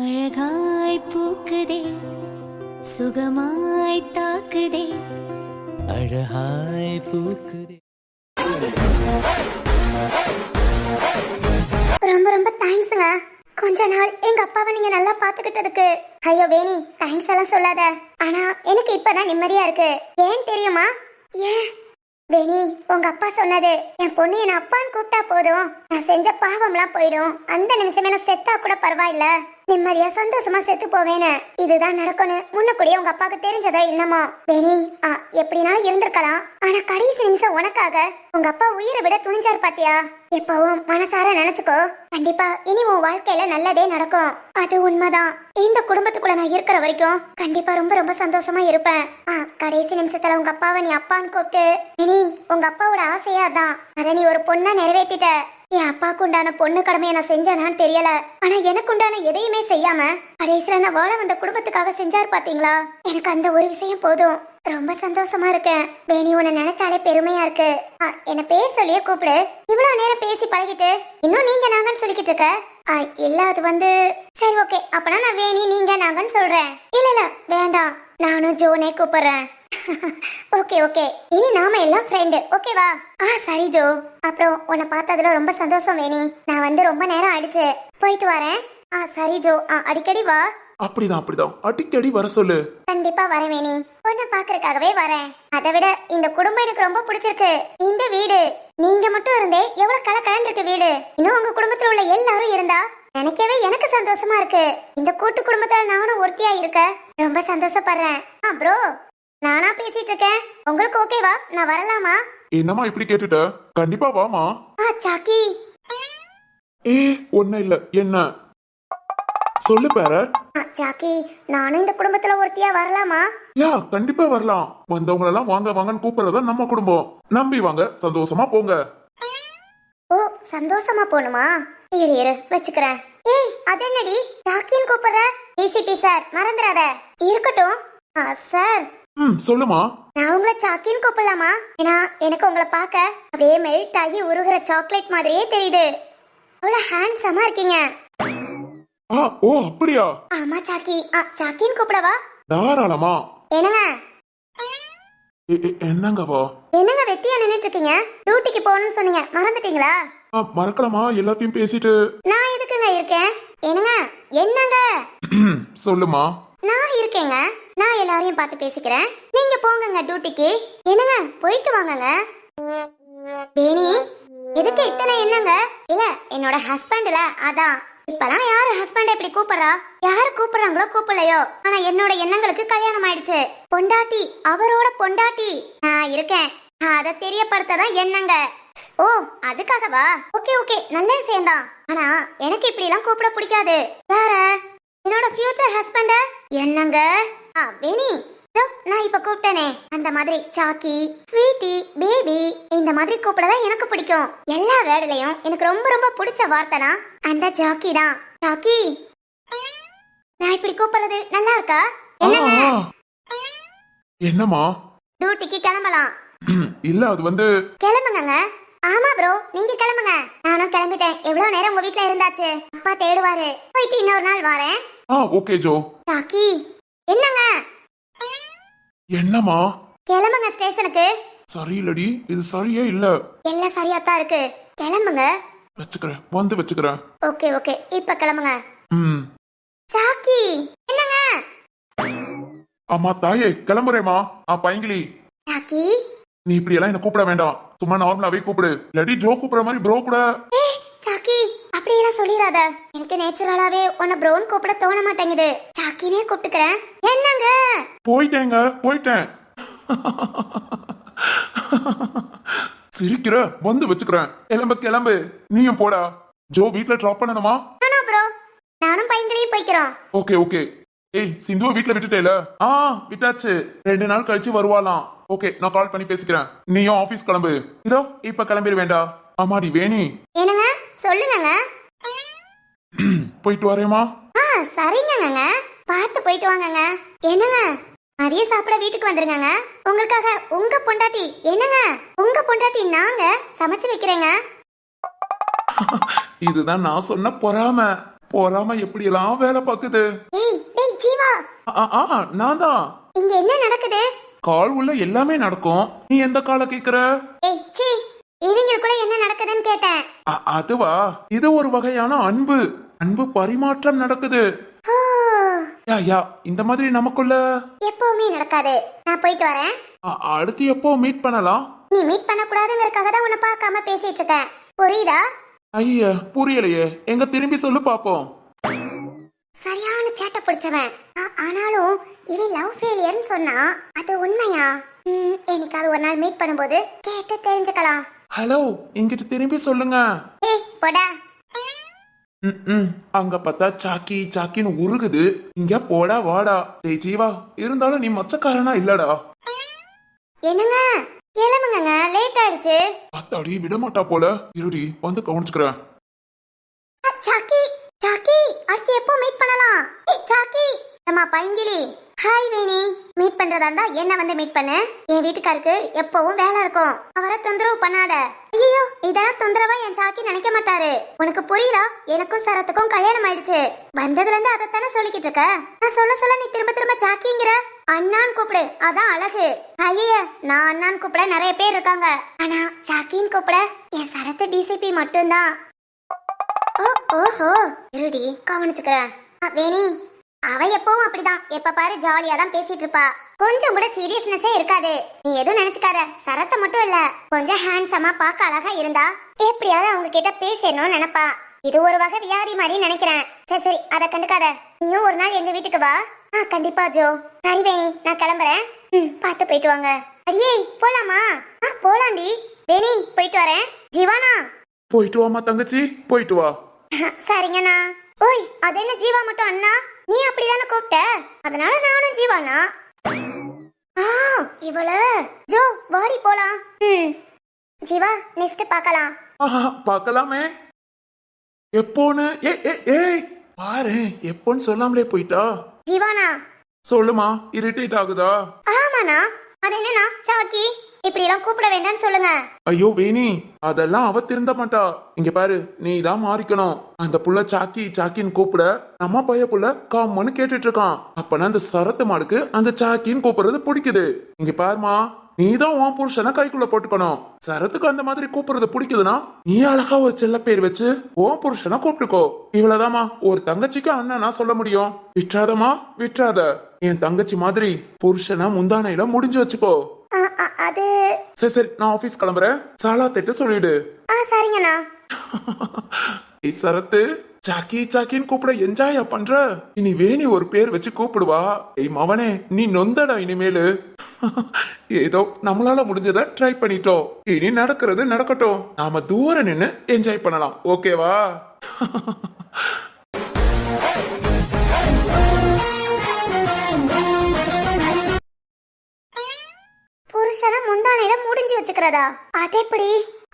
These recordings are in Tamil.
அழகாய் பூக்குதே சுகமாய் தாக்குதே அழகாய் பூக்குதே. ரொம்ப ரொம்ப தேங்க்ஸுங்க. கொஞ்ச நாள் எங்க அப்பாவை நீங்க நல்லா பாத்துக்கிட்டதுக்கு. ஐயோ வேணி, தேங்க்ஸ் எல்லாம் சொல்லாத. ஆனா எனக்கு இப்பதான் நிம்மதியா இருக்கு. ஏன் தெரியுமா? ஏன் வேணி, உங்க அப்பா சொன்னது என் பொண்ணு என்ன அப்பான்னு கூப்பிட்டா போதும், நான் செஞ்ச பாவம்லாம் போயிடும், அந்த நிமிஷமே நான் செத்தா கூட பரவாயில்ல, நிம்மதியா சந்தோஷமா செத்து போவேன்னு. இதுதான் நடக்கணும் முன்னக்கூடியே உங்க அப்பாவுக்கு தெரிஞ்சதோ என்னமோ. வேணி, எப்படினாலும் இருந்திருக்கலாம். ஆனா கடைசி நிமிஷம் உனக்காக உங்க அப்பா உயிரை விட துணிஞ்சாரு பாத்தியா? எப்பவும் மனசார நினைச்சுக்கோ, கண்டிப்பா இனி உன் வாழ்க்கையில நல்லதே நடக்கும். அது உண்மைதான். இந்த குடும்பத்துக்குள்ள நான் இருக்கிற வரைக்கும் கண்டிப்பா ரொம்ப ரொம்ப சந்தோஷமா இருப்பேன். கடைசி நிமிஷத்துல உங்க அப்பாவை நீ அப்பான்னு கூப்பிட்டு, இனி உங்க அப்பாவோட ஆசையா தான் அதை நீ ஒரு பொண்ணா நிறைவேற்றிட்ட. என் அப்பாவுக்கு உண்டான பொண்ணு கடமையை நான் செஞ்சானான்னு தெரியல, ஆனா எனக்கு உண்டான எதையுமே செய்யாம கடைசியில நான் வாழ வந்த குடும்பத்துக்காக செஞ்சாரு பாத்தீங்களா? எனக்கு அந்த ஒரு விஷயம் போதும். ரொம்ப சந்தோஷமா இருக்கேன் வேணி, உன்னை நினைச்சாலே பெருமையா இருக்கு. என்ன பேர் சொல்லியே கூப்பிடு. இவ்வளவு நேரம் பேசி பழகிட்டு இன்னும் நீங்க நாங்கன்னு சொல்லிக்கிட்டு இருக்க. இல்ல அது வந்து சரி ஓகே, அப்பனா நான் வேணி நீங்க நாங்கன்னு சொல்றேன். இல்ல வேண்டாம், நானும் ஜோனே கூப்பிடுறேன். ஓகே ஓகே, இனி நாம எல்லாம் ஃப்ரெண்டு, ஓகேவா? சரி ஜோ. அப்புறம் உன்னை பார்த்ததுல ரொம்ப சந்தோஷம் வேணி. நான் வந்து ரொம்ப நேரம் ஆயிடுச்சு, போயிட்டு வரேன். சரி ஜோ, அடிக்கடி வா. அப்படிதான் அடிக்கடி வர சொல்லு. கண்டிப்பா வரேன் வேணி, உன்னை பாக்குறதுக்காகவே வரேன். அதை விட இந்த குடும்பம் எனக்கு ரொம்ப பிடிச்சிருக்கு. இந்த வீடு நீங்க மட்டும் இருந்தே எவ்வளவு கலக்கலன்னு இருக்கு வீடு. இன்னும் உங்க குடும்பத்துல உள்ள எல்லாரும் இருந்தா நினைக்கவே எனக்கு சந்தோஷமா இருக்கு. இந்த கூட்டு குடும்பத்துல நானும் ஒருத்தியா இருக்க ரொம்ப சந்தோஷப்படுறேன். ப்ரோ, நானா பேசிட்டு இருக்கேன், உங்களுக்கு ஓகேவா? நான் வரலாமா? என்னம்மா இப்படி கேட்டுட்ட? கண்டிப்பா வாமா. சாக்கி. ஒன்னும் இல்ல, என்ன சொல்லு பேரட். சாக்கி, நானும் இந்த குடும்பத்துல ஒருத்தியா வரலாமா? கண்டிப்பா வரலாம். வந்தவங்க எல்லாம் வாங்க வாங்கன்னு கூப்பிடுறதா நம்ம குடும்பம். நம்பி வாங்க, சந்தோஷமா போங்க. ஓ, சந்தோஷமா போணுமா? இரு வச்சுக்கிறேன். அது என்னடி சாக்கின்னு கூப்பிடுற? டிசிபி சார், மறந்துடாத. இருக்கட்டும் சார். சொல்லுமா. நான் உங்களை சாக்கின்னு கூப்பிடலாமா? ஏன்னா எனக்கு உங்களை பார்க்க அப்படியே மெல்ட் ஆகி உருகிற சாக்லேட் மாதிரியே தெரியுது. அவ்வளவு ஹேண்ட்ஸமா இருக்கீங்க. ஓ அப்படியா? ஆமா சாக்கி. சாக்கின்னு கூப்பிடவா? தாராளமா. என்னங்க என்னங்கவா? என்னங்க வெட்டியா நின்னுட்டு இருக்கீங்க? டியூட்டிக்கு போகணும்னு சொன்னீங்க, மறந்துட்டீங்களா? மறக்கலாமா? எல்லாத்தையும் பேசிட்டு நான் எதுக்குங்க இருக்கேன்? என்னங்க சொல்லுமா. நான் இருக்கேங்க, நான் எல்லாரையும் பார்த்து பேசிக்கிறேன். நீங்க போங்கங்க டியூட்டிக்கு. என்னங்க போயிட்டு வாங்கங்க. வேணி, எதுக்கு இத்தனை என்னங்க? இல்ல என்னோட ஹஸ்பண்ட்ல, அதான். இப்பலாம் யாரு ஹஸ்பண்ட் எப்படி கூப்பிடுறா? யாரு கூப்பிடுறாங்களோ கூப்பிடலையோ, ஆனா என்னோட எண்ணங்களுக்கு கல்யாணம் ஆயிடுச்சு. பொண்டாட்டி, அவரோட பொண்டாட்டி நான் இருக்கேன். அதை தெரியப்படுத்ததான் என்னங்க. ஓ அதுக்காகவா? ஓகே ஓகே, நல்ல விஷயம்தான். ஆனா எனக்கு இப்படி எல்லாம் கூப்பிட பிடிக்காது. வேற என்னோட ஃபியூச்சர் ஹஸ்பண்ட என்னங்க? வேணி, நான் இப்ப கூப்பிட்டேனே அந்த மாதிரி சாக்கி, ஸ்வீட்டி, பேபி இந்த மாதிரி கூப்பிடதான் எனக்கு பிடிக்கும். எல்லா வேர்டுலயும் எனக்கு ரொம்ப ரொம்ப பிடிச்ச வார்த்தைனா அந்த ஜாக்கி தான். ஜாக்கி, நான் இப்படி கூப்பிடுறது நல்லா இருக்கா? என்னங்க? என்னமா? டியூட்டிக்கு கிளம்பலாம். இல்ல அது வந்து கிளம்புங்க. ஆமா ப்ரோ, நீங்க கிளம்புங்க. நானும் கிளம்பிட்டேன். எவ்வளவு நேரம் உங்க வீட்ல இருந்தாச்சு? அப்பா தேடுவாரு. போயிட்டு இன்னொரு நாள் வரேன். ஓகே ஜோ. சாக்கி, என்னங்க? என்னமா? கிளம்புங்க ஸ்டேஷனுக்கு. சரியில்லடி, இது சரியே இல்ல. எல்லாம் சரியாத்தான் இருக்கு, கிளம்புங்க. வச்சுக்கிறேன், வந்து வச்சுக்கிறேன். ஓகே ஓகே, இப்ப கிளம்புங்க. சாக்கி, என்னங்க? அம்மா தாயே, கிளம்புறேமா. பைங்கிலி, சாக்கி, நீ இப்படி எல்லாம் என்ன கூப்பிட வேண்டாம். சும்மா நார்மலாவே கூப்பிடு. இல்லாட்டி ஜோ கூப்பிடுற மாதிரி ப்ரோ கூட. சாக்கி, அப்படியெல்லாம் சொல்லிராத. எனக்கு நேச்சுரலாவே உன்னை ப்ரோன்னு கூப்பிட தோண மாட்டேங்குது. சாக்கினே கூப்பிட்டுக்கிறேன். என்னங்க? போயிட்டேன். சிரிக்கிற, வந்து வச்சுக்கிறேன். கிளம்பு. நீயும் போடா. ஜோ வீட்ல டிராப் பண்ணணுமா? ப்ரோ, நானும் பையங்களையும் போய்க்கிறோம். ஓகே. சிந்துவை வீட்ல விட்டுட்டேல? விட்டாச்சு. 2 நாள் கழிச்சு வருவாளாம். ஓகே, நான் கால் பண்ணி பேசிக்கிறேன். நீயும் ஆபீஸ் கிளம்பு. இதோ இப்ப கிளம்பிட வேண்டாம். ஆமாடி வேணி. என்னங்க? சொல்லுங்க. போயிட்டு வரேமா. சரிங்க, பார்த்து போயிட்டு வாங்கங்க. என்னங்க, மதிய சாப்பிட வீட்டுக்கு வந்துருங்க. உங்களுக்காக உங்க பொண்டாட்டி. என்னங்க, உங்க பொண்டாட்டி நாங்க சமைச்சு வைக்கிறேங்க. இதுதான் நான் சொன்ன பொறாம. பொறாம எப்படியெல்லாம் வேலை பாக்குது. டேய் ஜீவா, நான் தான். இங்க என்ன நடக்குது? கால் உள்ள எல்லாமே நடக்கும், நீ எந்த காலை கேக்குற? சீ, இவங்களுக்குள்ள என்ன நடக்குதுன்னு கேட்டேன். அதுவா, இது ஒரு வகையான அன்பு அன்பு பரிமாற்றம் நடக்குது. யா இந்த மாதிரி நமக்குள்ள எப்பவுமே நடக்காது. நான் போயிட்டு வரேன். அடுத்து எப்போ மீட் பண்ணலாம்? நீ மீட் பண்ண கூடாதுங்கறதுக்காக தான் உன்னை பார்க்காம பேசிட்டு இருக்கேன், புரியுதா? ஐயா புரியலையே, எங்க திரும்பி சொல்லு பாப்போம். சரியான சேட்டை பிடிச்சவன். ஆனாலும் இவன் லவ் ஃபெயிலியர்னு சொன்னா அது உண்மையா? என்னைக்காவது ஒரு நாள் மீட் பண்ணும்போது கேட்டு தெரிஞ்சுக்கலாம். ஹலோ, இங்கிட்டு திரும்பி சொல்லுங்க. போடா. அங்க பார்த்தா சாக்கி சாக்கின்னு உருகுது, இங்க போடா வாடா. டேய் ஜீவா, இருந்தாலும் நீ மச்சக்காரனா இல்லடா. என்னங்க, கிளம்புங்க, லேட் ஆயிடுச்சு. அத்தாடி விட மாட்டா போல. இருடி வந்து கவனிச்சுக்கிறேன். சாக்கி சாக்கி, அடுத்து எப்போ மீட் பண்ணலாம்? சாக்கி அம்மா பைங்கிலி. ஹாய் வேணி, மீட் பண்றதா இருந்தா என்ன வந்து மீட் பண்ணு. என் வீட்டுக்காருக்கு எப்பவும் வேலை இருக்கும், அவரை தொந்தரவு பண்ணாத. ஐயோ, இதெல்லாம் தொந்தரவா என் சாக்கி நினைக்க மாட்டாரு. உனக்கு புரியுதா? எனக்கும் சரத்துக்கும் கல்யாணம் ஆயிடுச்சு. வந்ததுல இருந்து அதைத்தானே சொல்லிக்கிட்டு இருக்க. நான் சொல்ல நீ திரும்ப திரும்ப சாக்கிங்கிற. அண்ணான்னு கூப்பிடு, அதான் அழகு. ஐய, நான் அண்ணான்னு கூப்பிட நிறைய பேர் இருக்காங்க, ஆனா சாக்கின்னு கூப்பிட என் சரத்து டிசிபி மட்டும்தான். ஓஹோ, இருடி கவனிச்சுக்கிறேன். வேணி, அவ எப்பவும் அப்படிதான், எப்ப பாரு ஜாலியா தான் பேசிட்டு இருப்பா. கொஞ்சம் கூட சீரியஸ்னஸே இருக்காது. நீ எதுவும் நினைச்சுக்காத. சரத்தை மட்டும் இல்ல, கொஞ்சம் ஹேண்ட்ஸமா பார்க்க அழகா இருந்தா எப்படியாவது அவங்க கிட்ட பேசணும்னு நினைப்பா. இது ஒரு வகை வியாதி மாதிரி நினைக்கிறேன். சரி அத கண்டுக்காத. நீயும் ஒரு நாள் எங்க வீட்டுக்கு வா. கண்டிப்பா ஜோ. சரி வேணி, நான் கிளம்புறேன். பார்த்து போயிட்டு வாங்க. அடியே போலாமா? போலாண்டி. வேணி, போயிட்டு வரேன். ஜீவானா, போயிட்டு வாமா தங்கச்சி, போயிட்டு வா. சரிங்கண்ணா. ஓய், அது என்ன ஜீவா மட்டும் அண்ணா? நீ அப்படிதானே கூப்பிட்ட, அதனால நானும் ஜீவானா. இவள ஜோ, வாடி போலாம். ஜீவா, நெக்ஸ்ட் பார்க்கலாம். பார்க்கலாமே. எப்போன்னு ஏய் பாரு, எப்போன்னு சொல்லாமலே போயிட்டா. ஜீவானா சொல்லுமா, இரிட்டேட் ஆகுதா? ஆமாண்ணா. அது என்னண்ணா சாக்கி, இப்படி எல்லாம் கூப்பிட வேண்டாம்னு சொல்லுங்க. ஐயோ வேணி, அதெல்லாம் அவ திருந்த மாட்டா. இங்க பாரு, நீ தான் மாறிக்கணும். அந்த புள்ள சாக்கி சாக்கின்னு கூப்பிட நம்ம பைய புள்ள காமன்னு கேட்டுட்டு இருக்கான். அப்பனா அந்த சரத்து மாடுக்கு அந்த சாக்கின்னு கூப்பிடுறது பிடிக்குது. இங்க பாருமா, நீ தான் உன் புருஷனை கைக்குள்ள போட்டுக்கணும். சரத்துக்கு அந்த மாதிரி கூப்பிடுறது பிடிக்குதுன்னா நீ அழகா ஒரு செல்ல பேர் வச்சு உன் புருஷனை கூப்பிட்டுக்கோ. இவ்வளவுதாமா ஒரு தங்கச்சிக்கு அண்ணனா சொல்ல முடியும். விட்டுறாதமா, விட்டுறாத. என் தங்கச்சி மாதிரி புருஷனை முந்தானையில முடிஞ்சு வச்சுக்கோ. அது சரி, நான் ஆபீஸ் கிளம்புறேன். சாலா திட்டு சொல்லிடு. சரிங்கண்ணா. சரத்து சாக்கி சாக்கின்னு கூப்பிட என்ஜாயா பண்ற. இனி வேணி ஒரு பேர் வச்சு கூப்பிடுவா. ஏய் மவனே, நீ நொந்தடா இனிமேலு. ஏதோ நம்மளால முடிஞ்சதை ட்ரை பண்ணிட்டோம். இனி நடக்கிறது நடக்கட்டும். நாம தூரம் நின்னு என்ஜாய் பண்ணலாம். ஓகேவா? புருஷனை முந்தானையில முடிஞ்சு வச்சுக்கிறதா? அது எப்படி?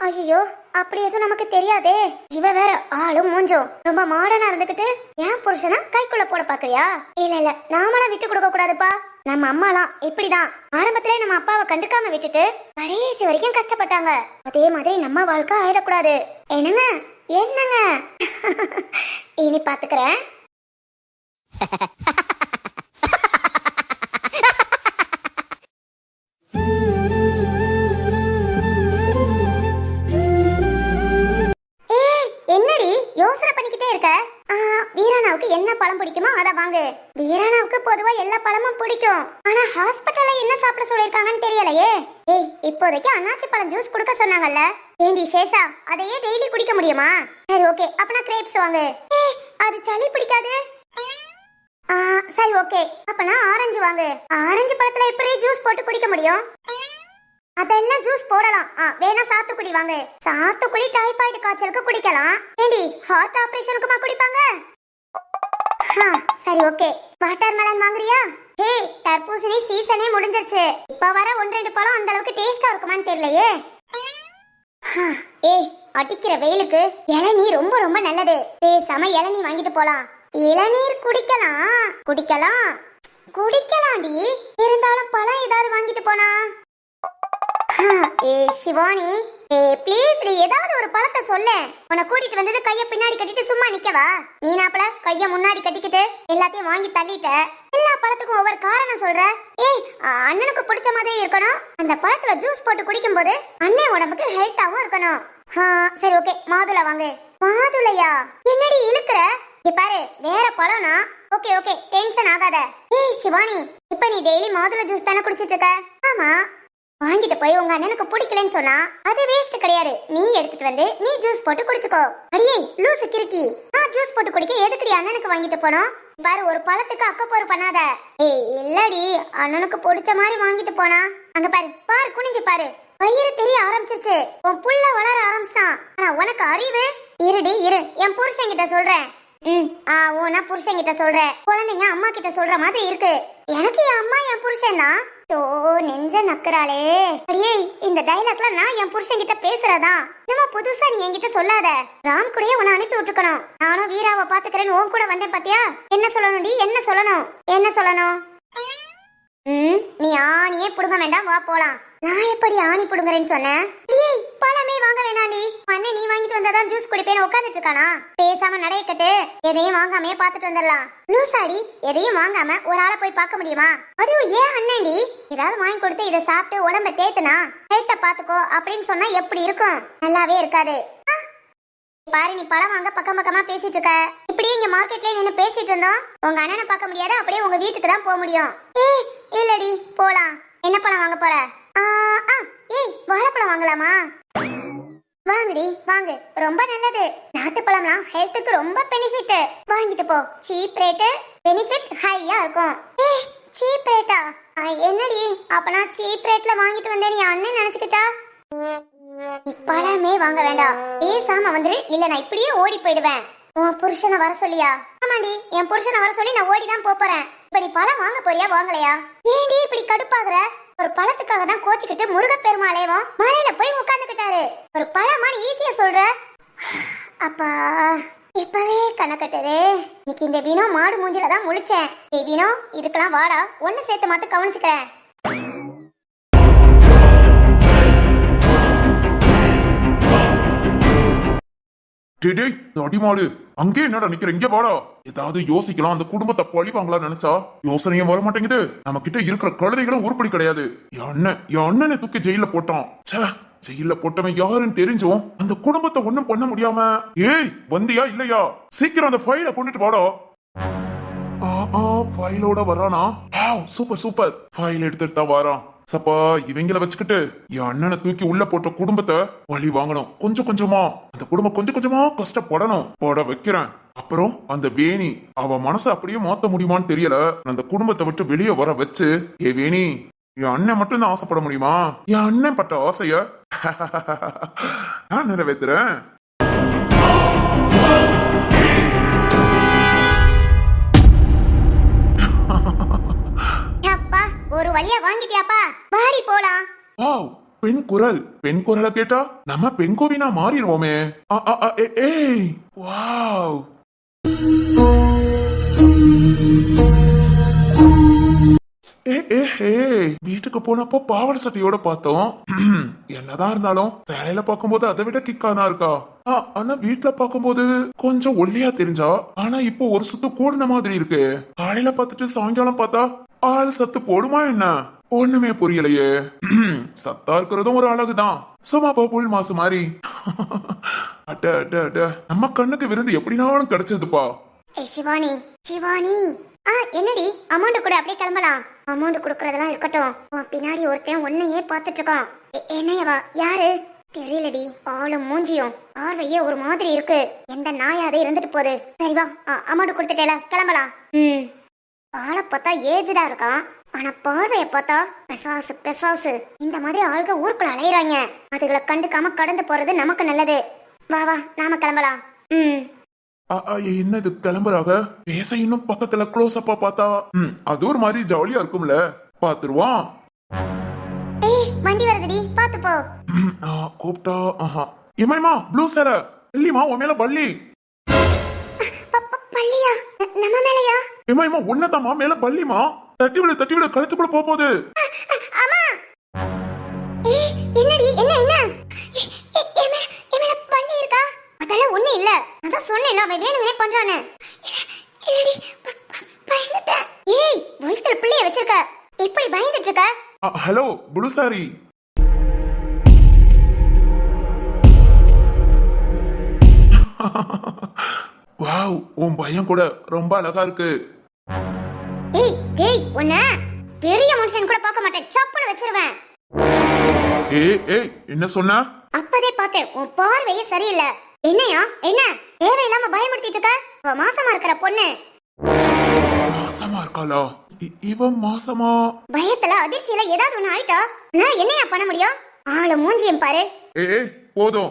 ஐயோ, அப்படி எதுவும் நமக்கு தெரியாதே. இவ வேற ஆளும் மூஞ்சும் ரொம்ப மாடர்னா இருந்துகிட்டு ஏன் புருஷனை கைக்குள்ள போட பாக்குறியா? இல்ல நாமெல்லாம் விட்டு கொடுக்க கூடாதுப்பா. நம்ம அம்மாலாம் இப்படிதான் ஆரம்பத்திலே நம்ம அப்பாவை கண்டுக்காம விட்டுட்டு கடைசி வரைக்கும் கஷ்டப்பட்டாங்க. அதே மாதிரி நம்ம வாழ்க்கை ஆயிடக்கூடாது. என்னங்க என்னங்க, இனி பாத்துக்கிறேன். என்னடி யோசனை பண்ணிக்கிட்டே இருக்க? வீரானாவுக்கு என்ன பழம் பிடிக்குமோ அத வாங்கு. வீரானாவுக்கு பொதுவா எல்லா பழமும் பிடிக்கும், ஆனா ஹாஸ்பிட்டல்ல என்ன சாப்பிட சொல்லிருக்காங்கன்னு தெரியலையே. ஏய், இப்போதைக்கு அன்னாச்சி பழம் ஜூஸ் குடுக்க சொன்னாங்கல்ல. ஏண்டி சேஷா, அதையே டெய்லி குடிக்க முடியுமா? சரி ஓகே, அப்பனா கிரேப்ஸ் வாங்கு. ஏய், அது சளி பிடிக்காது. சரி ஓகே, அப்பனா ஆரஞ்சு வாங்கு. ஆரஞ்சு பழத்துல எப்படி ஜூஸ் போட்டு குடிக்க முடியும்? அதெல்லாம் ஜூஸ் போடலாம். வேணா சாத்துக்குடி வாங்கு. சாத்துக்குடி டைபாய்டு காய்ச்சலுக்கு குடிக்கலாம். ஏண்டி, ஹார்ட் ஆபரேஷனுக்குமா குடிப்பாங்க? சரி ஓகே, வாட்டர் மெலன் வாங்குறியா? ஹே, தர்பூசணி சீசனே முடிஞ்சிருச்சு. இப்ப வர 1-2 பழம் அந்த அளவுக்கு டேஸ்டா இருக்குமான்னு தெரியலையே. ஏய், அடிக்கிற வெயிலுக்கு இளநீர் ரொம்ப ரொம்ப நல்லது. பேசாம இளநீர் வாங்கிட்டு போலாம். இளநீர் குடிக்கலாம்டி. இருந்தாலும் பழம் ஏதாவது வாங்கிட்டு போனா ஏ சிவானி, ஏ ப்ளீஸ் நீ ஏதாவது ஒரு பழத்தை சொல்ல. உன்னை கூட்டிட்டு வந்தது கைய பின்னாடி கட்டிட்டு சும்மா நிக்கவா? நீ நாப்பல கைய முன்னாடி கட்டிக்கிட்டு எல்லாத்தையும் வாங்கி தள்ளிட்ட. எல்லா பழத்துக்கும் ஒவ்வொரு காரணம் சொல்ற. ஏய், அண்ணனுக்கு பிடிச்ச மாதிரி இருக்கணும். அந்த பழத்துல ஜூஸ் போட்டு குடிக்கும் போது அண்ணன் உடம்புக்கு ஹெல்த்தாவும் இருக்கணும். சரி ஓகே, மாதுளை வாங்கு. மாதுளையா? என்னடி இழுக்குற? பாரு, வேற பழம்னா ஓகே ஓகே, டென்ஷன் ஆகாத. ஏய் சிவானி, இப்ப நீ டெய்லி மாதுளை ஜூஸ் தானே குடிச்சிட்டு இருக்க? ஆமா. வாங்கிட்டு போய் உங்க அண்ணனுக்கு பிடிக்கலன்னு சொன்னா அது வேஸ்ட் கிடையாது. நீ எடுத்துட்டு வந்து நீ ஜூஸ் போட்டு குடிச்சுக்கோ. அடியே லூசு கிறுக்கி, நான் ஜூஸ் போட்டு குடிக்க எதுக்குடி அண்ணனுக்கு வாங்கிட்டு போனோம்? பாரு, ஒரு பழத்துக்கு அக்கப்போரு பண்ணாத. ஏய் இல்லடி, அண்ணனுக்கு பிடிச்ச மாதிரி வாங்கிட்டு போனா. அங்க பாரு பாரு, குனிஞ்சு பாரு, வயிறு தெரிய ஆரம்பிச்சிருச்சு. உன் புள்ள வளர ஆரம்பிச்சிட்டான். ஆனா உனக்கு அறிவு? இருடி இரு, என் புருஷன் கிட்ட சொல்றேன். ஓனா புருஷன் கிட்ட சொல்ற? குழந்தைங்க அம்மா கிட்ட சொல்ற மாதிரி இருக்கு. எனக்கு என் அம்மா என் புருஷன் தான். நெஞ்ச நக்குறாளே. அடியே, இந்த டைலாக்லாம் நான் என் புருஷன் கிட்ட பேசுறதா? நம்ம புதுசா நீ என்கிட்ட சொல்லாத. ராம் கூடயே உன்னை அனுப்பி விட்டுருக்கணும். நானும் வீராவை பாத்துக்கிறேன்னு உன் கூட வந்தேன் பாத்தியா? என்ன சொல்லணும் டி? என்ன சொல்லணும்? என்ன சொல்லணும்? நீ ஆணியே புடுங்க வேண்டாம், வா போலாம். நான் எப்படி ஆணி புடுங்கறேன்னு சொன்னேன்? ஏய், பழமே வாங்க வேணாண்டி. அண்ணே நீ வாங்கிட்டு வந்தாதான் ஜூஸ் குடிப்பேன்னு உட்காந்துட்டு இருக்கானா? பேசாம நடையக்கட்டு, எதையும் வாங்காமே பாத்துட்டு வந்துடலாம். லூசாடி, எதையும் வாங்காம ஒரு ஆளை போய் பார்க்க முடியுமா? அதுவும் ஏன் அண்ணேடி? ஏதாவது வாங்கி கொடுத்து இதை சாப்பிட்டு உடம்ப தேத்துனா ஹெல்த்த பாத்துக்கோ அப்படின்னு சொன்னா எப்படி இருக்கும்? நல்லாவே இருக்காது. பாரு, நீ பழம் வாங்க பக்கம் பக்கமா பேசிட்டு இருக்க. இப்படியே இங்க மார்க்கெட்ல நின்னு பேசிட்டு இருந்தோம். உங்க அண்ணனை பார்க்க முடியாது, அப்படியே உங்க வீட்டுக்கு தான் போக முடியும். ஏய் இல்லடி, போலாம். என்ன பழம் வாங்க போற? ஏய், வாழைப்பழம் வாங்கலாமா? வாங்குடி வாங்கு, ரொம்ப நல்லது. நாட்டு பழம்லாம் ஹெல்த்துக்கு ரொம்ப பெனிஃபிட். வாங்கிட்டு போ. சீப் ரேட்டு, பெனிஃபிட் ஹையா இருக்கும். ஏய், சீப் ரேட்டா? என்னடி, அப்பனா சீப் ரேட்ல வாங்கிட்டு வந்தேன் நீ அண்ணன் நினைச்சுக்கிட்டா? பழமே வாங்க வேண்டாம், பேசாம வந்துரு, இல்ல நான் இப்படியே ஓடி போயிடுவேன். உன் புருஷனை வர சொல்லியா? ஆமாண்டி, என் புருஷனை வர சொல்லி நான் ஓடிதான் போறேன். இப்ப நீ பழம் வாங்க போறியா வாங்கலையா? ஏண்டி இப்படி கடுப்பாகுற? ஒரு பழத்துக்காக தான் கோச்சிக்கிட்டு முருகப்பெருமாளேவும் மலையில போய் உட்கார்ந்துக்கிட்டாரு. ஒரு பழமா ஈஸியா சொல்ற? அப்பா, இப்பவே கணக்கட்டுது. இன்னைக்கு இந்த வினோ மாடு மூஞ்சில தான் முழிச்சேன். ஏய் வினோ, இதுக்கெல்லாம் வாடா, ஒன்னு சேர்த்து மாத்து கவனிச்சுக்கிறேன். அடிமாடு, அங்கே என்னடா நிக்கிற? இங்க வாடா. ஏதாவது யோசிக்கலாம். அந்த குடும்பத்தை பழி வாங்கலாம் நினைச்சா யோசனையும் வர மாட்டேங்குது. நம்ம கிட்ட இருக்கிற கழுதைகளும் உருப்படி கிடையாது. என் அண்ணனை தூக்கி ஜெயில போட்டான். ஜெயில போட்டவன் யாருன்னு தெரிஞ்சும் அந்த குடும்பத்தை ஒண்ணும் பண்ண முடியாம. ஏய் வந்தியா இல்லையா? சீக்கிரம் அந்த ஃபைலை கொண்டுட்டு வாடா. ஃபைலோட வரானா? சூப்பர் சூப்பர், ஃபைல் எடுத்துட்டு தான் வரான். சப்பா, இவங்கள வச்சுக்கிட்டு என் அண்ணனை தூக்கி உள்ள போட்ட குடும்பத்தை வழி வாங்கணும். கொஞ்சம் கொஞ்சமா அந்த குடும்பம் கொஞ்சம் கொஞ்சமா கஷ்டப்படணும். போட வைக்கிறேன். அப்புறம் அந்த வேணி, அவ மனசை அப்படியே மாத்த முடியுமான்னு தெரியல. அந்த குடும்பத்தை விட்டு வெளியே வர வச்சு, ஏ வேணி, என் அண்ணன் மட்டும் தான் ஆசைப்பட முடியுமா? என் அண்ணன் பட்ட ஆசைய நான் நிறைவேற்றுறேன். ஒரு வழியா வாங்கிட்டியாப்பா? வாடி போலாம். வாவ், பெண் குரல். பெண் குரலை கேட்டா நம்ம பெண் கோவினா மாறிடுவோமே. ஏய் வாவ். வீட்டுக்கு போனப்போ பாவாடை சட்டையோட பார்த்தோம். என்னதான் இருந்தாலும் சேலையில பார்க்கும்போது அதை விட கிக்காதான் இருக்கா. ஆனா வீட்டுல பார்க்கும்போது கொஞ்சம் ஒல்லியா தெரிஞ்சா. ஆனா இப்போ ஒரு சுத்து கூடின மாதிரி இருக்கு. காலையில பார்த்துட்டு சாயங்காலம் பார்த்தா ஆள் சத்து போடுமா என்ன? ஒண்ணுமே புரியலையே. சத்தா இருக்கிறதும் ஒரு அழகுதான். சும்மா புல் மாசு மாதிரி. அட்ட அட்ட அட்ட, நம்ம கண்ணுக்கு விருந்து எப்படினாலும் கிடைச்சதுப்பா. சிவானி சிவானி, என்னடி அமௌண்ட் கூட அப்படியே கிளம்பலாம். அமௌண்ட் கொடுக்கறதெல்லாம் இருக்கட்டும், பின்னாடி ஒருத்தன் உன்னையே பாத்துட்டு இருக்கான். என்னையவா? யாரு தெரியலடி. ஆளும் மூஞ்சியும் பார்வையே ஒரு மாதிரி இருக்கு. எந்த நாயாவது இருந்துட்டு போகுது. சரிவா, அமௌண்ட் கொடுத்துட்டேல, கிளம்பலாம். ஆளை பார்த்தா ஏஜ்டா இருக்கான், ஆனா பார்வைய பார்த்தா பெசாசு பெசாசு. இந்த மாதிரி ஆளுக ஊருக்குள்ள அலையிறாங்க. அதுகளை கண்டுக்காம கடந்து போறது நமக்கு நல்லது. வா வா, நாம கிளம்பலாம். என்னது கிளம்புறாக? பேச இன்னும் பக்கத்துல க்ளோஸ் அப்பா பார்த்தா அது ஒரு மாதிரி ஜாலியா இருக்கும்ல. பாத்துருவான். ஏய் வண்டி வருதுடி, பாத்து போ. கூப்பிட்டா ஏமாய்மா ப்ளூ சார இல்லையமா உன் மேல பள்ளி. பள்ளியா? நம்ம மேலயா? ஏமாய்மா உன்னதாமா மேல பள்ளிமா. தட்டி விடு கழுத்துக்குள்ள போகுது. அம்மா, ஹலோ புலுசாரி. வாவ், உன் பையன் கூட ரொம்ப அழகா இருக்கு. ஏய் டேய் உன்ன பெரிய மனுஷன் கூட பார்க்க மாட்டேன், சப்புன்னு வச்சிருவேன். ஏய் என்ன சொன்ன? அப்பதே பார்த்தேன், உன் பார்வையே சரியில்லை. என்னையா என்ன தேவையில்லாம பயமுறுத்திட்டு இருக்க? அவ மாசமா இருக்கிற பொண்ணு. மாசமா இருக்காளா? இவன் மாசமா? பயத்துல அதிர்ச்சியில ஏதாவது ஒண்ணு ஆயிட்டா நான் என்னையா பண்ண முடியும்? ஆளு மூஞ்சியும் பாரு. ஏய் போதும்.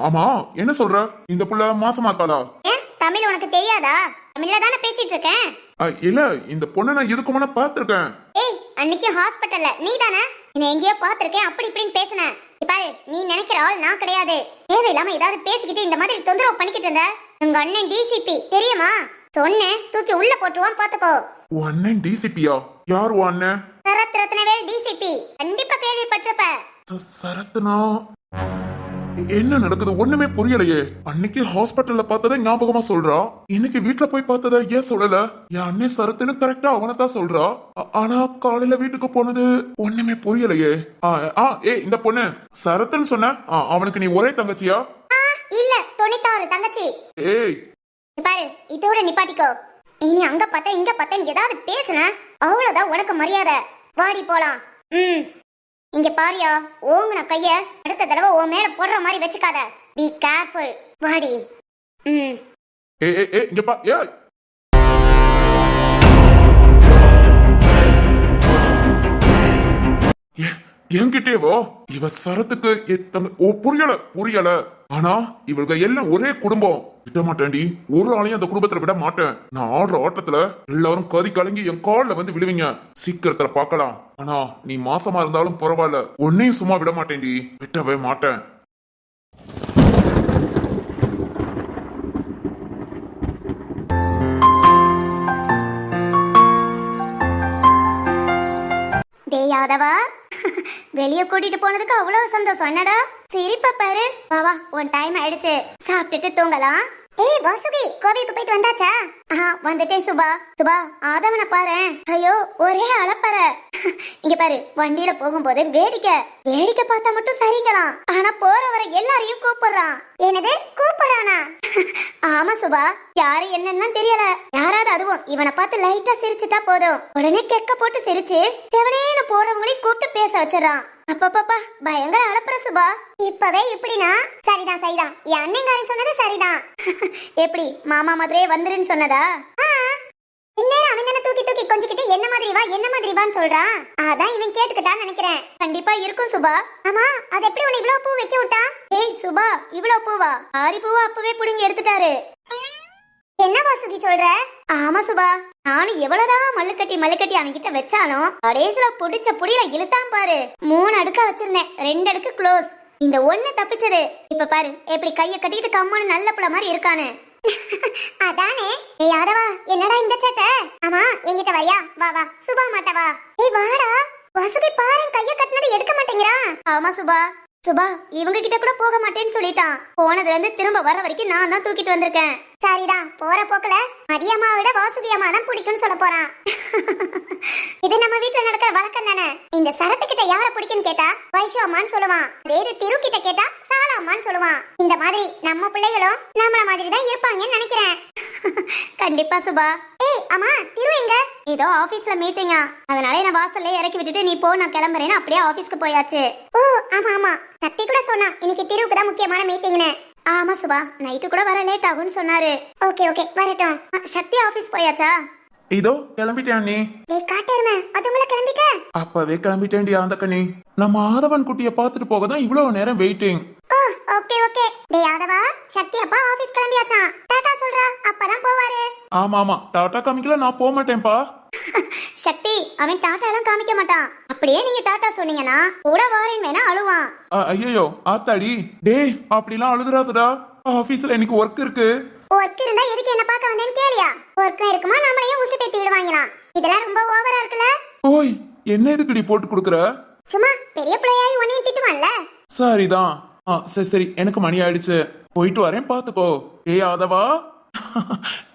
ஆமா என்ன சொல்ற? இந்த புள்ள மாசமா இருக்காளா? ஏன் தமிழ் உனக்கு தெரியாதா? தமிழ்ல தானே பேசிட்டு இருக்கேன். இல்ல, இந்த பொண்ணை நான் இதுக்கு முன்ன பாத்திருக்கேன். ஏய் அன்னைக்கு ஹாஸ்பிட்டல்ல நீ தானே என்ன எங்கேயோ பாத்திருக்கேன் அப்படி இப்படின்னு பேசுன. பாரு நீ நினைக்கிற ஆள் நான் கிடையாது. தேவையில்லாம ஏதாவது பேசிக்கிட்டு இந்த மாதிரி தொந்தரவு பண்ணிக்கிட்டு இருந்த. உங்க அண்ணன் டிசிபி தெரியுமா? சொன்னேன் தூக்கி உள்ள போட்டுருவான் பாத்துக்கோ. உன் அண்ணன் டிசிபியா? யார் உன் அண்ணன்? சரத் ரத்னவேல் டிசிபி, கண்டிப்பா கேள்விப்பட்டிருப்ப. சரத்னா? என்ன நடக்குது ஒண்ணுமே புரியலையே. அன்னைக்கு ஹாஸ்பிட்டல்ல பார்த்ததை ஞாபகமா சொல்றா, இன்னைக்கு வீட்டுல போய் பார்த்ததை ஏன் சொல்லல? என் அண்ணன் சரத்துன்னு கரெக்டா அவனதான் சொல்றா. ஆனா காலையில வீட்டுக்கு போனது ஒண்ணுமே புரியலையே. இந்த பொண்ணு சரத்துன்னு சொன்ன, அவனுக்கு நீ ஒரே தங்கச்சியா? இல்ல 96 தங்கச்சி. ஏய் பாரு இதோட நிப்பாட்டிக்கோ. இனி அங்க பார்த்தா இங்க பார்த்தா ஏதாவது பேசுன அவ்வளவுதான் உனக்கு மரியாதை. வாடி போலாம். இங்க பாரியா, ஓங்குன கைய அடுத்த தடவை ஓ மேல போடுற மாதிரி வச்சுக்காத. Be careful. வாடி. இங்க பா. என்கிட்டேவோ இவ சரத்துக்கு புரியல. ஆனா இவங்க எல்லாம் ஒரே குடும்பம். விட மாட்டேன்டி, ஒரு ஆளையும் அந்த குடும்பத்துல விட மாட்டேன். நான் ஆடுற ஆட்டத்துல எல்லாரும் கதி கலங்கி என் கால்ல வந்து விழுவீங்க. சீக்கிரத்துல பாக்கலாம். ஆனா நீ மாசமா இருந்தாலும் பரவாயில்ல, உன்னையும் சும்மா விட மாட்டேன்டி, விட்டவே மாட்டேன். டேய் யாதவா, வெளிய கூட்டிட்டு போனதுக்கு அவ்வளவு சந்தோஷம். என்னடா சிரிப்ப பாரு. வா உன் டைம் ஆயிடுச்சு, சாப்பிட்டுட்டு தூங்கலாம். ஏய் வாசுகி, கோவிலுக்கு போயிட்டு வந்தாச்சா? வந்துட்டேன் சுபா. ஆதவனை பாரு. ஐயோ ஒரே அலப்பற. இங்க பாரு, வண்டியில போகும்போது வேடிக்கை பார்த்தா மட்டும் சரிங்களாம். ஆனா போற வர எல்லாரையும் கூப்பிடுறான். என்னது கூப்பிடுறானா? ஆமா சுபா, யாரு என்னன்னு தெரியல. யாராவது அதுவும் இவனை பார்த்து லைட்டா சிரிச்சுட்டா போதும், உடனே கெக்க போட்டு சிரிச்சு செவனேன்னு போறவங்களையும் கூப்பிட்டு பேச வச்சிடறான். அப்பப்பா பயங்கர அலப்பற சுபா. இப்பவே இப்படினா சரிதான். என் அண்ணங்காரன் சொன்னது சரிதான். எப்படி மாமா மாதிரியே வந்துருன்னு சொன்னதா? இந்நேரம் அவன் தானே தூக்கி கொஞ்சிக்கிட்டு என்ன மாதிரி வான்னு சொல்றான். அதான் இவன் கேட்டுக்கிட்டான்னு நினைக்கிறேன். கண்டிப்பா இருக்கும் சுபா. ஆமா, அது எப்படி உன்னை இவ்வளவு பூ வைக்க விட்டா? ஏய் சுபா, இவ்வளவு பூவா? ஆரி பூவா அப்பவே புடுங்கி எடுத்துட்டாரு. என்ன வாசுகி சொல்ற? ஆமா சுபா, நானும் எவ்வளவுதான் மல்லுக்கட்டி அவன்கிட்ட வச்சாலும் கடைசியில புடிச்ச புடியில இழுத்தான் பாரு. 3 அடுக்கா வச்சிருந்தேன், 2 அடுக்கு க்ளோஸ். இந்த ஒண்ணு தப்பிச்சது. இப்ப பாரு எப்படி கைய கட்டிக்கிட்டு கம்மான்னு நல்ல புள்ள மாதிரி இருக்கானு. அதானே. ஏய் யாதவா, என்னடா இந்த சட்டை? ஆமா என்கிட்ட வரியா? வா சுபா மாட்டவா. ஏய் வாடா. வாசுகி பாரு, கைய கட்டினது எடுக்க மாட்டேங்கிறான். ஆமா சுபா இவங்க கிட்ட கூட போக மாட்டேன்னு சொல்லிட்டான். போனதுல இருந்து திரும்ப வர வரைக்கும் நான் தான் தூக்கிட்டு வந்திருக்கேன். சரிதான், போற போக்குல மதியம்மா விட வாசுகி அம்மா தான் பிடிக்கும்னு சொல்ல போறான். இது நம்ம வீட்டுல நடக்கிற வழக்கம் தானே. இந்த சரத்து கிட்ட யார பிடிக்குன்னு கேட்டா வைஷு அம்மான்னு சொல்லுவான். வேறு திரு கிட்ட கேட்டா சாலா அம்மான்னு சொல்லுவான். இந்த மாதிரி நம்ம பிள்ளைகளும் நம்மள மாதிரி தான் இருப்பாங்கன்னு நினைக்கிறேன். கண்டிப்பா சுபா. ஏய் அம்மா, திரு எங்க? ஏதோ ஆபீஸ்ல மீட்டிங்கா, அதனால நான் வாசல்ல இறக்கி விட்டுட்டு நீ போ, நான் கிளம்புறேன்னு அப்படியே ஆபீஸ்க்கு போயாச்சு. ஓ ஆமா, சக்தி கூட சொன்னா இன்னைக்கு திருவுக்கு தான் முக்கியமான மீட்டிங்னு. ஆமா சுபா, நைட்டு கூட வர லேட் ஆகும்னு சொன்னாரு. ஓகே வரட்டும். சக்தி ஆபீஸ் போயாச்சா? இதோ கிளம்பிட்டேன் நீ. டேய் காட்டேர்மே, அதுங்கள கிளம்பிட்ட? அப்பவே கிளம்பிட்டேன்டி அந்த கண்ணி. நம்ம ஆதவன் குட்டியை பார்த்துட்டு போக தான் இவ்வளவு நேரம் வெயிட்டிங். ஓகே. டேய் யாதவா, சக்தி அப்பா ஆபீஸ் கிளம்பியாச்சா? டாடா சொல்றா, அப்பதான் போவாரு. ஆமா டாடா காமிக்கல, நான் போக மாட்டேன்பா. சக்தி அவன் டாடா எல்லாம் காமிக்க மாட்டான். அப்படியே நீங்க டாடா சொன்னீங்கன்னா கூட வாரேன் வேணா அழுவான். ஐயோ ஆத்தாடி. டேய் அப்படிலாம் அழுதுறாதடா, ஆபீஸ்ல எனக்கு ஒர்க் இருக்கு. ஒர்க் இருந்தா எதுக்கு என்ன பார்க்க வந்தேன்னு கேளியா? ஒர்க்கும் இருக்குமா, நம்மளையும் உசு பேத்தி விடுவாங்கனா? இதெல்லாம் ரொம்ப ஓவரா இருக்குல. ஓய், என்ன இதுக்குடி போட்டு குடுக்குற? சும்மா பெரிய பிள்ளையாய் உன்னையும் திட்டுவான்ல. சரிதான். சரி எனக்கு மணி ஆயிடுச்சு, போயிட்டு வரேன் பாத்துக்கோ. ஏய் ஆதவா,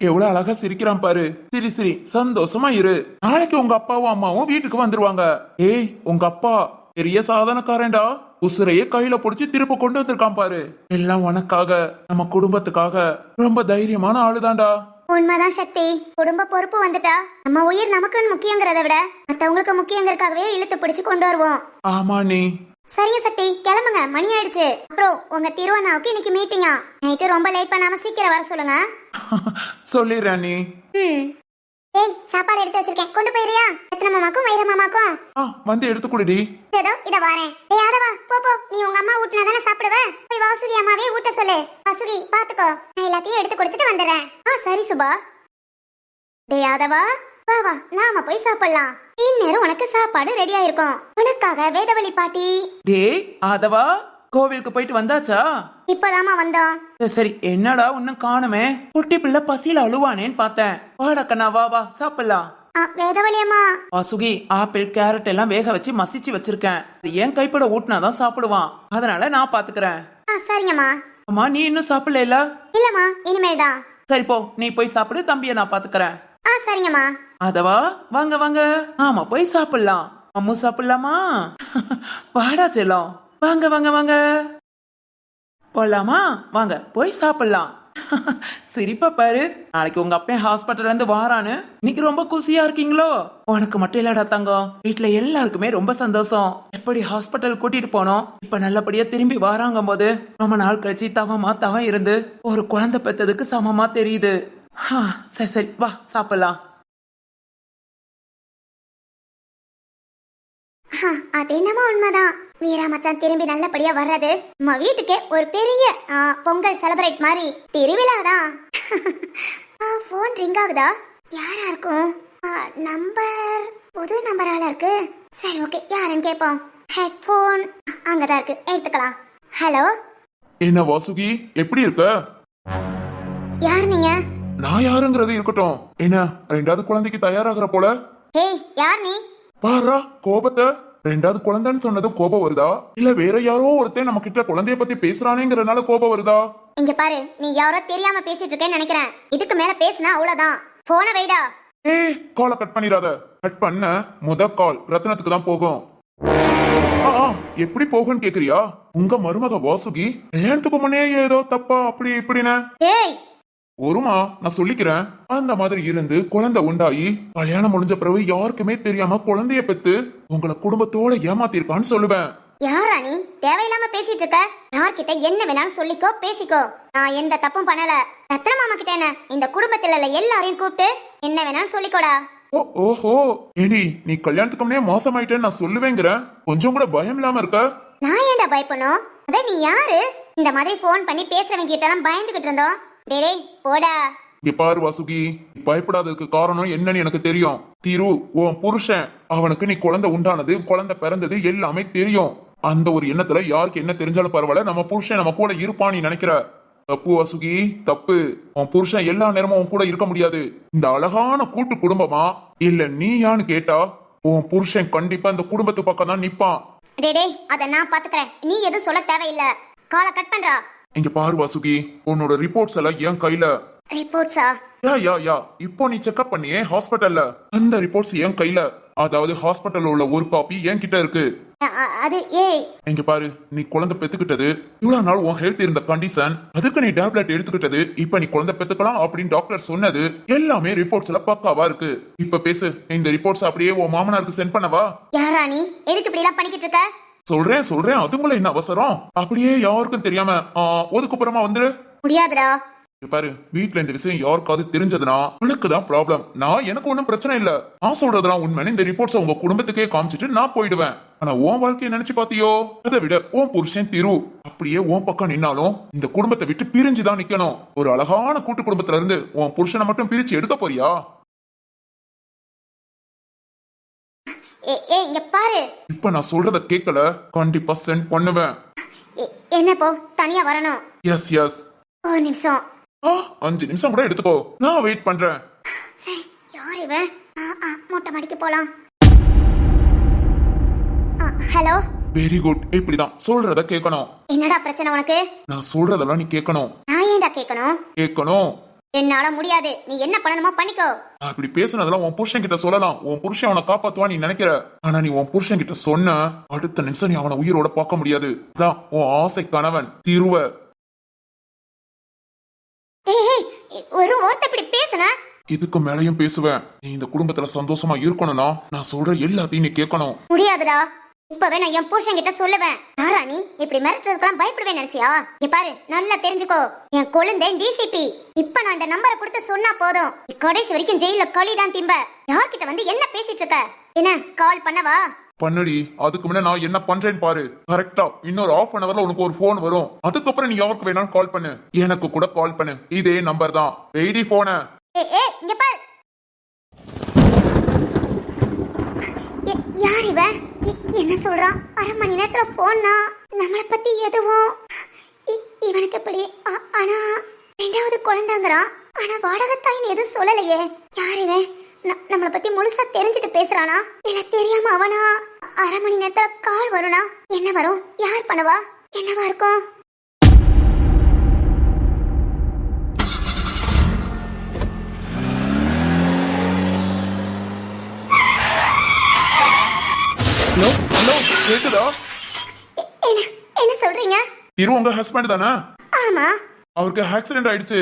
எவ்வளவு அழகா சிரிக்கிறான் பாரு. சிரி சிரி, சந்தோஷமா இரு. நாளைக்கு உங்க அப்பாவும் அம்மாவும் வீட்டுக்கு வந்துருவாங்க. ஏய், உங்க அப்பா பெரிய சாதனைக்காரன்டா. உசுரையே கையில புடிச்சு திருப்ப கொண்டு வந்திருக்கான் பாரு. எல்லாம் உனக்காக, நம்ம குடும்பத்துக்காக. ரொம்ப தைரியமான ஆளுதான்டா. உண்மைதான் சக்தி. குடும்ப பொறுப்பு வந்துட்டா நம்ம உயிர் நமக்குன்னு முக்கியங்கிறத விட மத்தவங்களுக்கு முக்கியங்கிறதுக்காகவே இழுத்து பிடிச்சு கொண்டு வருவோம். ஆமா நீ. சரிங்க சக்தி, கிளம்புங்க, மணி ஆயிடுச்சு. அப்புறம் உங்க திருவண்ணாவுக்கு இன்னைக்கு மீட்டிங்கா. நைட்டு ரொம்ப லேட் பண்ணாம சீக்கிரம் வர சொல்லுங்க. சொல்லிடுறேன் நீ. ஏய், சாப்பாடு எடுத்து வச்சிருக்கேன், கொண்டு போயிரியா? எத்தனை மாமாக்கும் வைர மாமாக்கும் வந்து எடுத்து குடுடி. ஏதோ இத வாரேன். ஏய் யாதவா, போ போ, நீ உங்க அம்மா ஊட்டினா தானே சாப்பிடுவ. போய் வாசுகி அம்மாவே ஊட்ட சொல்லு. வாசுகி பாத்துக்கோ, நான் எல்லாத்தையும் எடுத்து கொடுத்துட்டு வந்துடுறேன். சரி சுபா. டேய் யாதவா, வா வா, நாம போய் சாப்பிடலாம். இந்நேரம் உனக்கு சாப்பாடு ரெடியா இருக்கும். உனக்காக வேதவழி பாட்டி. டேய் ஆதவா, கோவிலுக்கு போயிட்டு வந்தாச்சா? இப்பதாமா வந்தோம். சரி, என்னடா இன்னும் காணுமே? குட்டி பிள்ளை பசியில அழுவானேன்னு பார்த்தேன். வாடா கண்ணா, வா வா சாப்பிடலாம். வேதவழி அம்மா. வாசுகி, ஆப்பிள் கேரட் எல்லாம் வேக வச்சு மசிச்சு வச்சிருக்கேன். அது என் கைப்பட ஊட்டினாதான் சாப்பிடுவான். அதனால நான் பாத்துக்கிறேன். சரிங்கம்மா. அம்மா, நீ இன்னும் சாப்பிடல? இல்லம்மா, இனிமேல்தான். சரி போ, நீ போய் சாப்பிடு, தம்பிய நான் பாத்துக்கிறேன். சரிங்கம்மா. அதவா, வாங்க வாங்க. ஆமா, போய் சாப்பிடலாம். அம்மு சாப்பிடலாமா? வாடா செல்லம், வாங்க வாங்க வாங்க. போலாமா? வாங்க போய் சாப்பிடலாம். சிரிப்பா பாரு. நாளைக்கு உங்க அப்பா ஹாஸ்பிட்டல்ல இருந்து வாரான்னு இன்னைக்கு ரொம்ப குசியா இருக்கீங்களோ? உனக்கு மட்டும் இல்லடா தங்கம், வீட்டுல எல்லாருக்குமே ரொம்ப சந்தோஷம். எப்படி ஹாஸ்பிட்டல் கூட்டிட்டு போனோம், இப்ப நல்லபடியா திரும்பி வாராங்க போது ரொம்ப நாள் கழிச்சு தவம் இருந்து ஒரு குழந்தை பெத்ததுக்கு சமமா தெரியுது. சரி சரி, வா சாப்பிடலாம். அது என்னமோ உண்மைதான். வீரா மச்சான் திரும்பி நல்லபடியா வர்றது நம்ம வீட்டுக்கே ஒரு பெரிய பொங்கல் செலிப்ரேட் மாதிரி திருவிழாதான். போன் ரிங் ஆகுதா? யாரா இருக்கும்? நம்பர் புது நம்பரால இருக்கு. சரி ஓகே, யாருன்னு கேட்போம். ஹெட்போன் அங்கதான் இருக்கு, எடுத்துக்கலாம். ஹலோ. என்ன வாசுகி, எப்படி இருக்க? யார் நீங்க? நான் யாருங்கிறது இருக்கட்டும். என்ன ரெண்டாவது குழந்தைக்கு தயாராகிற போல? ஏய், யார் நீ? பாரா கோபத்தை. ரெண்டாவது குழந்தைன்னு சொன்னது கோபம் வருதா, இல்ல வேற யாரோ ஒருத்தன் நம்ம கிட்ட குழந்தைய பத்தி பேசுறானேங்கறனால கோபம் வருதா? இங்க பாரு, நீ யாரோ தெரியாம பேசிட்டு இருக்கேன்னு நினைக்கிறேன். இதுக்கு மேல பேசினா அவ்வளவுதான். போன வைடா. ஏய், காலை கட் பண்ணிராத. கட் பண்ண முத கால் ரத்னத்துக்கு தான் போகும். எப்படி போகும்னு கேக்குறியா? உங்க மருமக வாசுகி கல்யாணத்துக்கு முன்னே ஏதோ தப்பா அப்படி இப்படின்னு. ஏய், ஒருமா நான் சொல்லிக்கிறேன். அந்த மாதிரி இருந்து குழந்தை உண்டாயி கல்யாணம் முடிஞ்ச பிறகு யாருக்குமே தெரியாம குழந்தைய பெத்து உங்களை குடும்பத்தோட ஏமாத்திருக்கான்னு சொல்லுவேன். யாரா நீ? தேவையில்லாம பேசிட்டு இருக்க. யார்கிட்ட என்ன வேணாலும் சொல்லிக்கோ, பேசிக்கோ. நான் எந்த தப்பும் பண்ணல. ரத்ன மாமா கிட்ட என்ன, இந்த குடும்பத்துல உள்ள எல்லாரையும் கூப்பிட்டு என்ன வேணாலும் சொல்லிக்கோடா. ஓஹோ, ஏடி நீ கல்யாணத்துக்கு முன்னே மோசமாயிட்டேன்னு நான் சொல்லுவேங்கிறேன். கொஞ்சம் கூட பயம் இல்லாம இருக்க. நான் ஏன்டா பயப்படணும்? அத நீ யாரு? இந்த மாதிரி போன் பண்ணி பேசுறவங்க கிட்ட எல்லாம் பயந்துகிட்டு இருந்தோம். டேய் போடா. இங்க பாரு வாசுகி, பயப்படாததுக்கு காரணம் என்னன்னு எனக்கு தெரியும். திரு உன் புருஷன், அவனுக்கு நீ குழந்தை உண்டானது, குழந்தை பிறந்தது எல்லாமே தெரியும். அந்த ஒரு எண்ணத்துல யாருக்கு என்ன தெரிஞ்சாலும் பரவாயில்ல, நம்ம புருஷன் நம்ம கூட இருப்பான்னு நீ நினைக்கிற. தப்பு வாசுகி, தப்பு. உன் புருஷன் எல்லா நேரமும் உன் கூட இருக்க முடியாது. இந்த அழகான கூட்டு குடும்பமா இல்ல நீ யான்னு கேட்டா உன் புருஷன் கண்டிப்பா இந்த குடும்பத்து பக்கம் தான் நிப்பான். டேய், அத நான் பாத்துக்கிறேன். நீ எதுவும் சொல்ல தேவையில்ல. காலை கட் பண்றா. இங்க பாரு வாசுகி, உன்னோட ரிப்போர்ட்ஸ் எல்லாம் என் கையில. ரிப்போர்ட்ஸா? யா இப்போ நீ செக்அப் பண்ணியே ஹாஸ்பிட்டல்ல, அந்த ரிப்போர்ட்ஸ் என் கையில. அதாவது ஹாஸ்பிட்டல்ல உள்ள ஒரு காப்பி என் கிட்ட இருக்கு. அது ஏய், இங்க பாரு, நீ குழந்தை பெத்துக்கிட்டது, இவ்வளவு நாள் உன் ஹெல்த் இருந்த கண்டிஷன், அதுக்கு நீ டேப்லெட் எடுத்துக்கிட்டது, இப்ப நீ குழந்தை பெத்துக்கலாம் அப்படின்னு டாக்டர் சொன்னது எல்லாமே ரிப்போர்ட்ஸ்ல பக்காவா இருக்கு. இப்ப பேசு, இந்த ரிப்போர்ட்ஸ் அப்படியே உன் மாமனாருக்கு சென்ட் பண்ணவா? யாரா நீ? எதுக்கு இப்படி எல்லாம் பண்ணிக்கிட்டு இருக்க? சொல்றேன், அதுக்குள்ள என்ன அவசரம்? அப்படியே யாருக்கும் தெரியாம ஒதுக்குப்புறமா வந்துரு. முடியாதுடா. பாரு, வீட்டுல இந்த விஷயம் யாருக்காவது தெரிஞ்சதுன்னா எனக்கு தான் ப்ராப்ளம். எனக்கு ஒன்னும் பிரச்சனை இல்ல. நான் சொல்றதுதான் உண்மைன்னு இந்த ரிப்போர்ட்ஸ் உங்க குடும்பத்துக்கே காமிச்சிட்டு நான் போயிடுவேன். ஆனா உன் வாழ்க்கையை நினைச்சு பாத்தியோ? அதை விட உன் புருஷன் திரு அப்படியே உன் பக்கம் நின்னாலும் இந்த குடும்பத்தை விட்டு பிரிஞ்சுதான் நிக்கணும். ஒரு அழகான கூட்டு குடும்பத்துல இருந்து உன் புருஷனை மட்டும் பிரிச்சு எடுக்க போறியா? இங்க பாரு, இப்ப நான் சொல்றத கேட்கல, கண்டிப்பா சென்ட் பண்ணுவேன். என்ன போ, தனியா வரணும். எஸ். ஒரு நிமிஷம். 5 நிமிஷம் கூட எடுத்துக்கோ, நான் வெயிட் பண்றேன். யார் இவன்? மொட்டை மாடிக்கு போலாம். ஹலோ. வெரி குட், இப்படிதான் சொல்றத கேட்கணும். என்னடா பிரச்சனை உனக்கு? நான் சொல்றதெல்லாம் நீ கேட்கணும். நான் ஏன்டா கேட்கணும்? என்னால முடியாது. நீ என்ன பண்ணணுமோ பண்ணிக்கோ. நான் இப்படி பேசுனதெல்லாம் உன் புருஷன் கிட்ட சொல்லலாம். உன் புருஷன் அவனை காப்பாத்துவா நீ நினைக்கிற. ஆனா நீ உன் புருஷன் கிட்ட சொன்ன அடுத்த நிமிஷம் நீ அவனை உயிரோட பார்க்க முடியாது. அதான் உன் ஆசை கணவன் திருவ. ஏய் ஒரு வார்த்தை இப்படி பேசுன. இதுக்கு மேலையும் பேசுவேன். நீ இந்த குடும்பத்துல சந்தோஷமா இருக்கணும்னா நான் சொல்ற எல்லாத்தையும் நீ கேட்கணும். முடியாதுடா. இப்பவே நான் என் புருஷன் கிட்ட சொல்லுவேன். யாரா நீ இப்படி மிரட்டுறதுக்கெல்லாம் பயப்படுவேன் நினைச்சியா? இங்க பாரு, நல்லா தெரிஞ்சுக்கோ. என் கொழுந்தே டிசிபி. இப்ப நான் இந்த நம்பரை கொடுத்து சொன்னா போதும். நீ கடைசி வரைக்கும் ஜெயில களிதான் திம்ப. யார்கிட்ட வந்து என்ன பேசிட்டு இருக்க? என்ன கால் பண்ணவா? பண்ணுடி. அதுக்கு முன்ன நான் என்ன பண்றேன்னு பாரு. கரெக்டா இன்னொரு ½ அன் அவர்ல உனக்கு ஒரு போன் வரும். அதுக்கப்புறம் நீ யாருக்கு வேணாலும் கால் பண்ணு. எனக்கு கூட கால் பண்ணு. இதே நம்பர் தான். வெயிடி போன. ஏய் இங்க பாரு. யார் இவன்? என்ன சொல்றான்? அரை மணி நேரத்துல போனா நம்மளை பத்தி எதுவும் இவனுக்கு எப்படி? ஆனா 2வது குழந்தைங்கிறான். ஆனா வாடகை தாயின்னு எதுவும் சொல்லலையே. யார் இவன்? நம்மளை பத்தி முழுசா தெரிஞ்சுட்டு பேசுறானா இல்ல தெரியாம அவனா? அரை மணி நேரத்துல கால் வரும்னா என்ன வரும்? யார் பண்ணுவா? என்னவா இருக்கும்? ஹலோ ஹலோ கேக்குதா? என்ன என்ன சொல்றீங்க? திரு உங்க ஹஸ்பண்ட் தானே? ஆமா. அவருக்கு ஆக்சிடென்ட் ஆயிடுச்சு.